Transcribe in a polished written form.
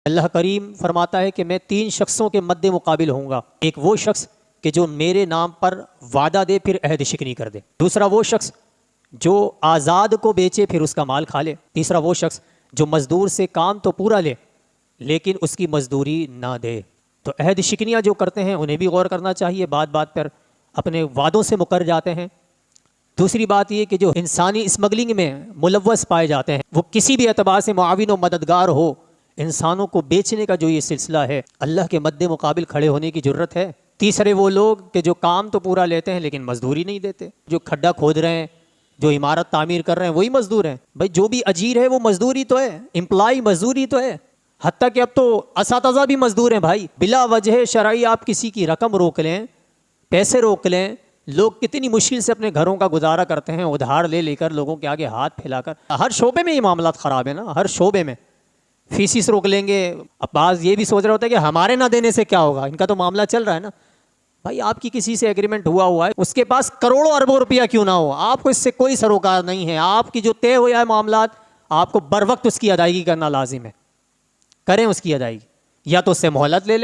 اللہ کریم فرماتا ہے کہ میں 3 شخصوں کے مد مقابل ہوں گا. ایک وہ شخص کہ جو میرے نام پر وعدہ دے پھر عہد شکنی کر دے. دوسرا وہ شخص جو آزاد کو بیچے پھر اس کا مال کھا لے. تیسرا وہ شخص جو مزدور سے کام تو پورا لے لیکن اس کی مزدوری نہ دے. تو عہد شکنیاں جو کرتے ہیں انہیں بھی غور کرنا چاہیے، بات بات پر اپنے وعدوں سے مکر جاتے ہیں. دوسری بات یہ کہ جو انسانی اسمگلنگ میں ملوث پائے جاتے ہیں وہ کسی بھی اعتبار سے معاون و مددگار ہو، انسانوں کو بیچنے کا جو یہ سلسلہ ہے، اللہ کے مد مقابل کھڑے ہونے کی جرت ہے. تیسرے وہ لوگ کہ جو کام تو پورا لیتے ہیں لیکن مزدوری نہیں دیتے. جو کھڈا کھود رہے ہیں، جو عمارت تعمیر کر رہے ہیں وہی مزدور ہیں. بھائی جو بھی اجیر ہے وہ مزدوری تو ہے، امپلائی مزدوری تو ہے. حتیٰ کہ اب تو اساتذہ بھی مزدور ہیں بھائی. بلا وجہ شرعی آپ کسی کی رقم روک لیں، پیسے روک لیں. لوگ کتنی مشکل سے اپنے گھروں کا گزارا کرتے ہیں ادھار لے لے کر، لوگوں کے آگے ہاتھ پھیلا کر. ہر شعبے میں یہ معاملات خراب ہیں نا، ہر شعبے میں. فیسس روک لیں گے. اب بعض یہ بھی سوچ رہا ہوتا ہے کہ ہمارے نہ دینے سے کیا ہوگا، ان کا تو معاملہ چل رہا ہے نا. بھائی آپ کی کسی سے ایگریمنٹ ہوا ہے، اس کے پاس کروڑوں اربوں روپیہ کیوں نہ ہو، آپ کو اس سے کوئی سروکار نہیں ہے. آپ کی جو طے ہوا ہے معاملات، آپ کو بر وقت اس کی ادائیگی کرنا لازم ہے. کریں اس کی ادائیگی، یا تو اس سے مہلت لے لیں